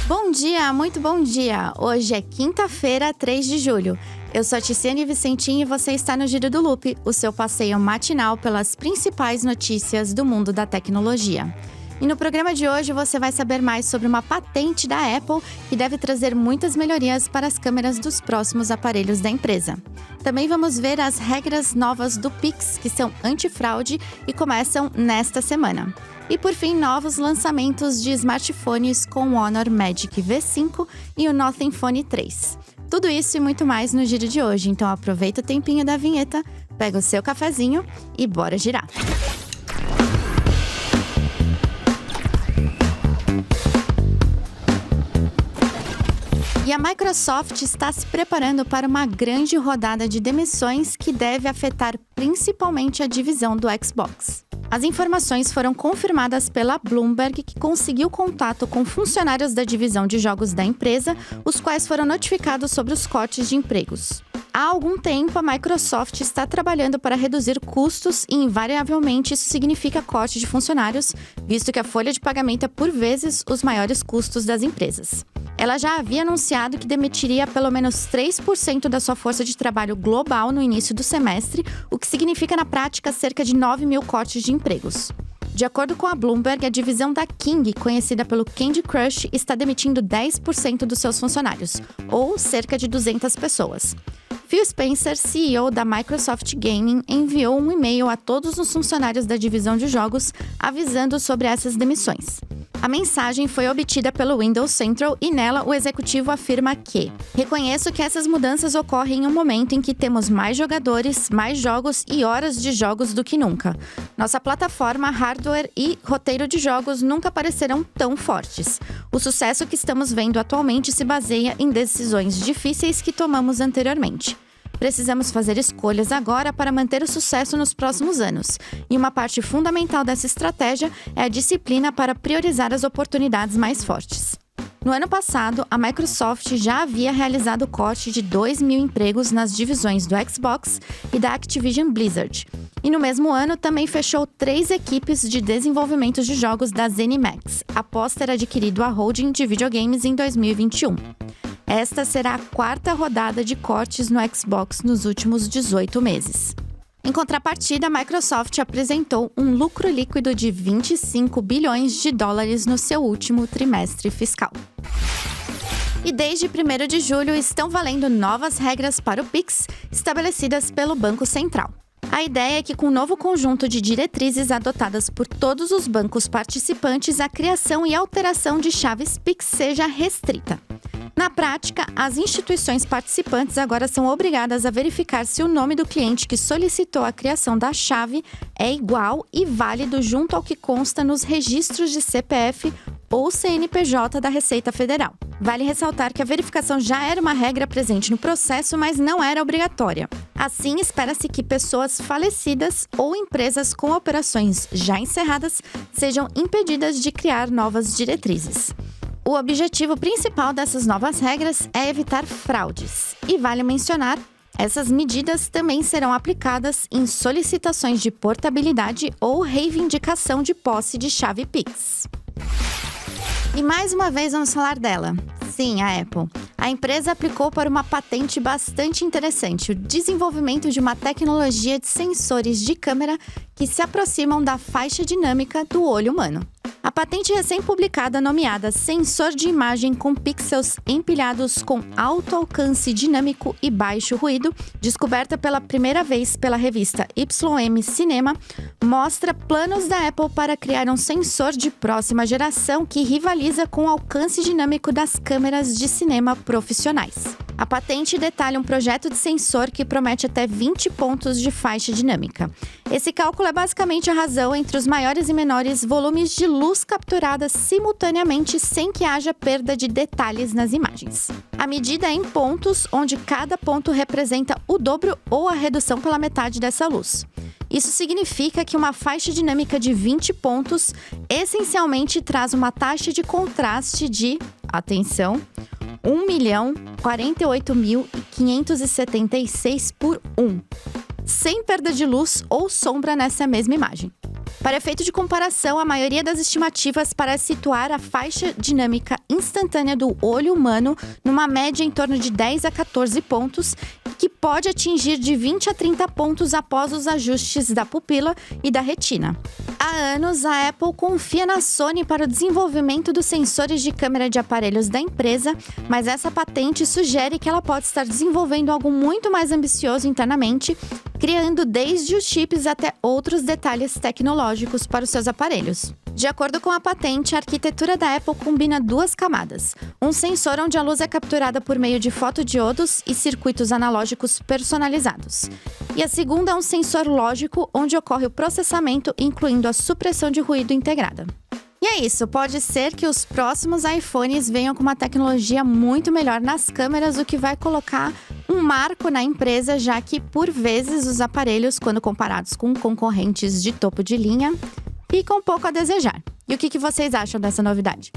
Bom dia, muito bom dia! Hoje é quinta-feira, 3 de julho. Eu sou a Ticiane Vicentim e você está no Giro do Loop, o seu passeio matinal pelas principais notícias do mundo da tecnologia. E no programa de hoje você vai saber mais sobre uma patente da Apple que deve trazer muitas melhorias para as câmeras dos próximos aparelhos da empresa. Também vamos ver as regras novas do Pix, que são antifraude e começam nesta semana. E por fim, novos lançamentos de smartphones com o Honor Magic V5 e o Nothing Phone 3. Tudo isso e muito mais no Giro de hoje, então aproveita o tempinho da vinheta, pega o seu cafezinho e bora girar! E a Microsoft está se preparando para uma grande rodada de demissões que deve afetar principalmente a divisão do Xbox. As informações foram confirmadas pela Bloomberg, que conseguiu contato com funcionários da divisão de jogos da empresa, os quais foram notificados sobre os cortes de empregos. Há algum tempo, a Microsoft está trabalhando para reduzir custos e, invariavelmente, isso significa corte de funcionários, visto que a folha de pagamento é, por vezes, os maiores custos das empresas. Ela já havia anunciado que demitiria pelo menos 3% da sua força de trabalho global no início do semestre, o que significa, na prática, cerca de 9 mil cortes de empregos. De acordo com a Bloomberg, a divisão da King, conhecida pelo Candy Crush, está demitindo 10% dos seus funcionários, ou cerca de 200 pessoas. Phil Spencer, CEO da Microsoft Gaming, enviou um e-mail a todos os funcionários da divisão de jogos avisando sobre essas demissões. A mensagem foi obtida pelo Windows Central e nela o executivo afirma que reconheço que essas mudanças ocorrem em um momento em que temos mais jogadores, mais jogos e horas de jogos do que nunca. Nossa plataforma, hardware e roteiro de jogos nunca parecerão tão fortes. O sucesso que estamos vendo atualmente se baseia em decisões difíceis que tomamos anteriormente. Precisamos fazer escolhas agora para manter o sucesso nos próximos anos. E uma parte fundamental dessa estratégia é a disciplina para priorizar as oportunidades mais fortes. No ano passado, a Microsoft já havia realizado o corte de 2 mil empregos nas divisões do Xbox e da Activision Blizzard. E no mesmo ano, também fechou 3 equipes de desenvolvimento de jogos da ZeniMax, após ter adquirido a holding de videogames em 2021. Esta será a 4ª rodada de cortes no Xbox nos últimos 18 meses. Em contrapartida, a Microsoft apresentou um lucro líquido de 25 bilhões de dólares no seu último trimestre fiscal. E desde 1º de julho estão valendo novas regras para o Pix, estabelecidas pelo Banco Central. A ideia é que, com um novo conjunto de diretrizes adotadas por todos os bancos participantes, a criação e alteração de chaves Pix seja restrita. Na prática, as instituições participantes agora são obrigadas a verificar se o nome do cliente que solicitou a criação da chave é igual e válido junto ao que consta nos registros de CPF ou CNPJ da Receita Federal. Vale ressaltar que a verificação já era uma regra presente no processo, mas não era obrigatória. Assim, espera-se que pessoas falecidas ou empresas com operações já encerradas sejam impedidas de criar novas diretrizes. O objetivo principal dessas novas regras é evitar fraudes. E vale mencionar, essas medidas também serão aplicadas em solicitações de portabilidade ou reivindicação de posse de chave Pix. E mais uma vez vamos falar dela. Sim, a Apple. A empresa aplicou para uma patente bastante interessante, o desenvolvimento de uma tecnologia de sensores de câmera que se aproximam da faixa dinâmica do olho humano. A patente recém-publicada, nomeada Sensor de Imagem com Pixels Empilhados com Alto Alcance Dinâmico e Baixo Ruído, descoberta pela primeira vez pela revista YM Cinema, mostra planos da Apple para criar um sensor de próxima geração que rivaliza com o alcance dinâmico das câmeras de cinema profissionais. A patente detalha um projeto de sensor que promete até 20 pontos de faixa dinâmica. Esse cálculo é basicamente a razão entre os maiores e menores volumes de luz capturadas simultaneamente sem que haja perda de detalhes nas imagens. A medida é em pontos, onde cada ponto representa o dobro ou a redução pela metade dessa luz. Isso significa que uma faixa dinâmica de 20 pontos essencialmente traz uma taxa de contraste de, atenção, 1.048.576 por 1, sem perda de luz ou sombra nessa mesma imagem. Para efeito de comparação, a maioria das estimativas parece situar a faixa dinâmica instantânea do olho humano numa média em torno de 10 a 14 pontos, que pode atingir de 20 a 30 pontos após os ajustes da pupila e da retina. Há anos, a Apple confia na Sony para o desenvolvimento dos sensores de câmera de aparelhos da empresa, mas essa patente sugere que ela pode estar desenvolvendo algo muito mais ambicioso internamente, criando desde os chips até outros detalhes tecnológicos para os seus aparelhos. De acordo com a patente, a arquitetura da Apple combina duas camadas: um sensor onde a luz é capturada por meio de fotodiodos e circuitos analógicos personalizados. E a segunda é um sensor lógico, onde ocorre o processamento, incluindo a supressão de ruído integrada. E é isso, pode ser que os próximos iPhones venham com uma tecnologia muito melhor nas câmeras, o que vai colocar um marco na empresa, já que, por vezes, os aparelhos, quando comparados com concorrentes de topo de linha, ficam um pouco a desejar. E o que vocês acham dessa novidade?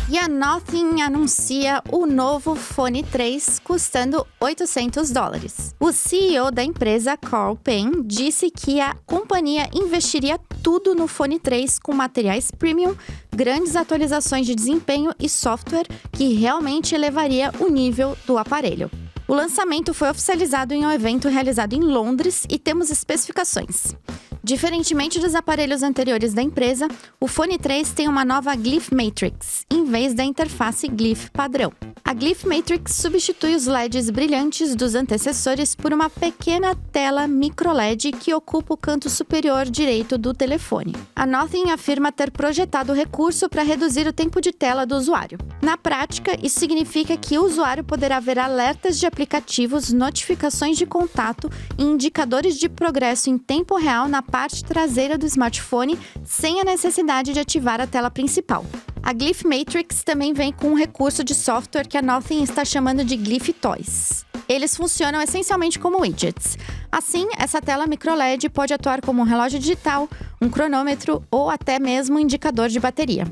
E a Nothing anuncia o novo Fone 3 custando $800. O CEO da empresa, Carl Payne, disse que a companhia investiria tudo no Fone 3 com materiais premium, grandes atualizações de desempenho e software que realmente elevaria o nível do aparelho. O lançamento foi oficializado em um evento realizado em Londres e temos especificações. Diferentemente dos aparelhos anteriores da empresa, o Fone 3 tem uma nova Glyph Matrix, em vez da interface Glyph padrão. A Glyph Matrix substitui os LEDs brilhantes dos antecessores por uma pequena tela microLED que ocupa o canto superior direito do telefone. A Nothing afirma ter projetado o recurso para reduzir o tempo de tela do usuário. Na prática, isso significa que o usuário poderá ver alertas de aplicativos, notificações de contato e indicadores de progresso em tempo real na parte traseira do smartphone sem a necessidade de ativar a tela principal. A Glyph Matrix também vem com um recurso de software que a Nothing está chamando de Glyph Toys. Eles funcionam essencialmente como widgets. Assim, essa tela microLED pode atuar como um relógio digital, um cronômetro ou até mesmo um indicador de bateria.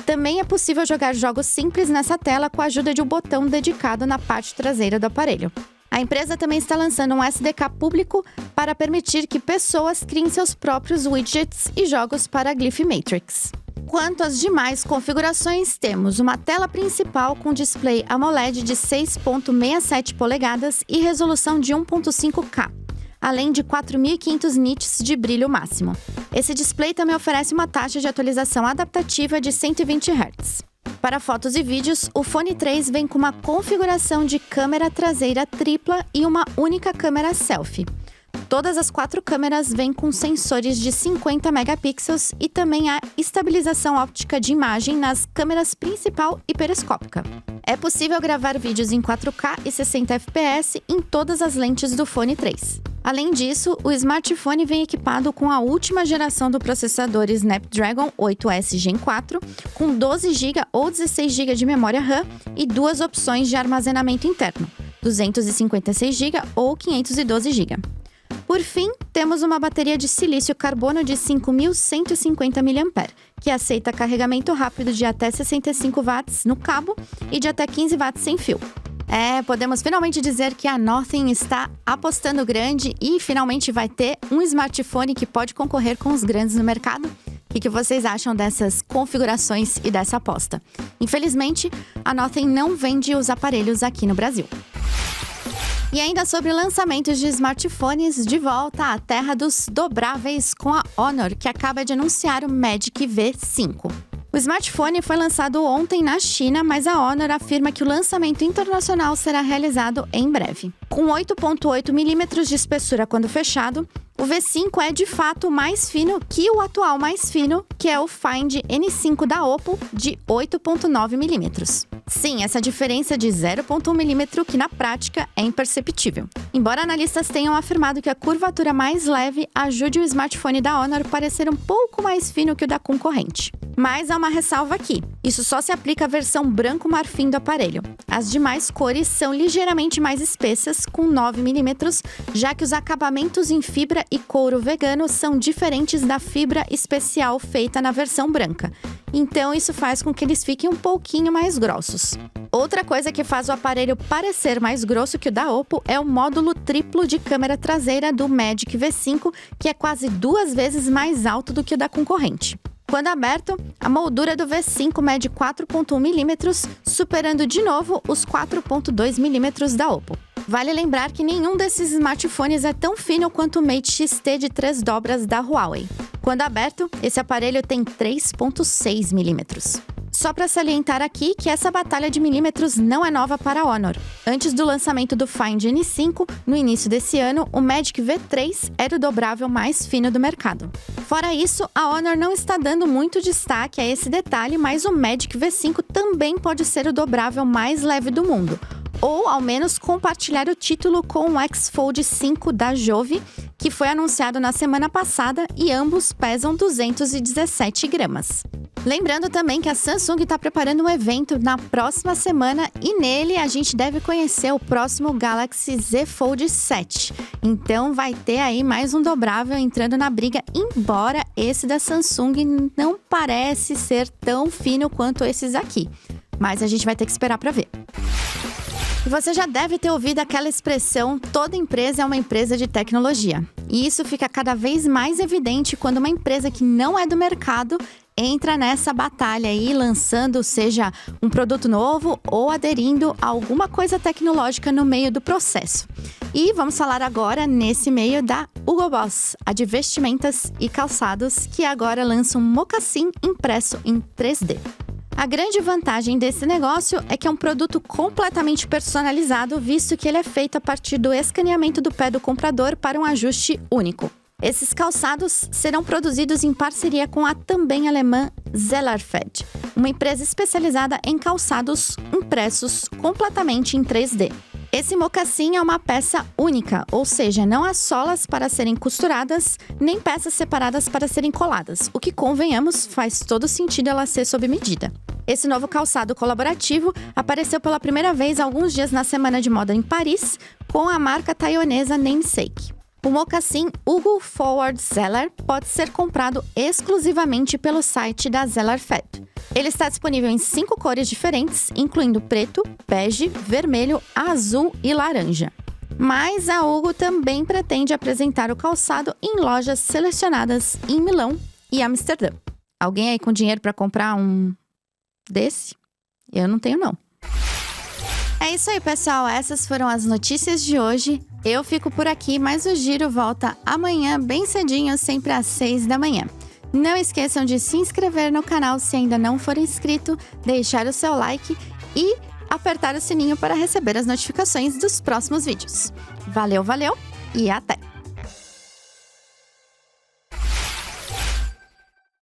Também é possível jogar jogos simples nessa tela com a ajuda de um botão dedicado na parte traseira do aparelho. A empresa também está lançando um SDK público para permitir que pessoas criem seus próprios widgets e jogos para a Glyph Matrix. Quanto às demais configurações, temos uma tela principal com display AMOLED de 6,67 polegadas e resolução de 1,5K, além de 4.500 nits de brilho máximo. Esse display também oferece uma taxa de atualização adaptativa de 120 Hz. Para fotos e vídeos, o Fone 3 vem com uma configuração de câmera traseira tripla e uma única câmera selfie. Todas as 4 câmeras vêm com sensores de 50 megapixels e também há estabilização óptica de imagem nas câmeras principal e periscópica. É possível gravar vídeos em 4K e 60 fps em todas as lentes do Fone 3. Além disso, o smartphone vem equipado com a última geração do processador Snapdragon 8S Gen 4, com 12 GB ou 16 GB de memória RAM e 2 opções de armazenamento interno, 256 GB ou 512 GB. Por fim, temos uma bateria de silício carbono de 5.150 mAh, que aceita carregamento rápido de até 65 watts no cabo e de até 15 watts sem fio. Podemos finalmente dizer que a Nothing está apostando grande e finalmente vai ter um smartphone que pode concorrer com os grandes no mercado. O que vocês acham dessas configurações e dessa aposta? Infelizmente, a Nothing não vende os aparelhos aqui no Brasil. E ainda sobre lançamentos de smartphones, de volta à terra dos dobráveis com a Honor, que acaba de anunciar o Magic V5. O smartphone foi lançado ontem na China, mas a Honor afirma que o lançamento internacional será realizado em breve. Com 8,8 milímetros de espessura quando fechado, o V5 é de fato mais fino que o atual mais fino, que é o Find N5 da Oppo, de 8,9 milímetros. Sim, essa diferença de 0,1 milímetro que na prática é imperceptível. Embora analistas tenham afirmado que a curvatura mais leve ajude o smartphone da Honor a parecer um pouco mais fino que o da concorrente. Mas há uma ressalva aqui. Isso só se aplica à versão branco marfim do aparelho. As demais cores são ligeiramente mais espessas, com 9 milímetros, já que os acabamentos em fibra e couro vegano são diferentes da fibra especial feita na versão branca. Então, isso faz com que eles fiquem um pouquinho mais grossos. Outra coisa que faz o aparelho parecer mais grosso que o da Oppo é o módulo triplo de câmera traseira do Magic V5, que é quase 2 vezes mais alto do que o da concorrente. Quando aberto, a moldura do V5 mede 4,1 mm, superando de novo os 4,2 mm da Oppo. Vale lembrar que nenhum desses smartphones é tão fino quanto o Mate XT de 3 dobras da Huawei. Quando aberto, esse aparelho tem 3,6 mm. Só para salientar aqui que essa batalha de milímetros não é nova para a Honor. Antes do lançamento do Find N5, no início desse ano, o Magic V3 era o dobrável mais fino do mercado. Fora isso, a Honor não está dando muito destaque a esse detalhe, mas o Magic V5 também pode ser o dobrável mais leve do mundo, ou ao menos compartilhar o título com o X Fold 5 da Jove, que foi anunciado na semana passada e ambos pesam 217 gramas. Lembrando também que a Samsung está preparando um evento na próxima semana e nele a gente deve conhecer o próximo Galaxy Z Fold 7. Então vai ter aí mais um dobrável entrando na briga, embora esse da Samsung não parece ser tão fino quanto esses aqui. Mas a gente vai ter que esperar para ver. E você já deve ter ouvido aquela expressão: toda empresa é uma empresa de tecnologia. E isso fica cada vez mais evidente quando uma empresa que não é do mercado entra nessa batalha aí, lançando seja um produto novo ou aderindo a alguma coisa tecnológica no meio do processo. E vamos falar agora nesse meio da Hugo Boss, a de vestimentas e calçados, que agora lança um mocassim impresso em 3D. A grande vantagem desse negócio é que é um produto completamente personalizado, visto que ele é feito a partir do escaneamento do pé do comprador para um ajuste único. Esses calçados serão produzidos em parceria com a também alemã Zellerfed, uma empresa especializada em calçados impressos completamente em 3D. Esse mocassim é uma peça única, ou seja, não há solas para serem costuradas, nem peças separadas para serem coladas, o que, convenhamos, faz todo sentido ela ser sob medida. Esse novo calçado colaborativo apareceu pela primeira vez há alguns dias na Semana de Moda em Paris, com a marca taiwanesa Namesake. O mocassim Hugo Forward Zeller pode ser comprado exclusivamente pelo site da Zellerfed. Ele está disponível em 5 cores diferentes, incluindo preto, bege, vermelho, azul e laranja. Mas a Hugo também pretende apresentar o calçado em lojas selecionadas em Milão e Amsterdã. Alguém aí com dinheiro para comprar um desse? Eu não tenho, não. É isso aí, pessoal. Essas foram as notícias de hoje. Eu fico por aqui, mas o Giro volta amanhã bem cedinho, sempre às 6 da manhã. Não esqueçam de se inscrever no canal se ainda não for inscrito, deixar o seu like e apertar o sininho para receber as notificações dos próximos vídeos. Valeu, valeu e até!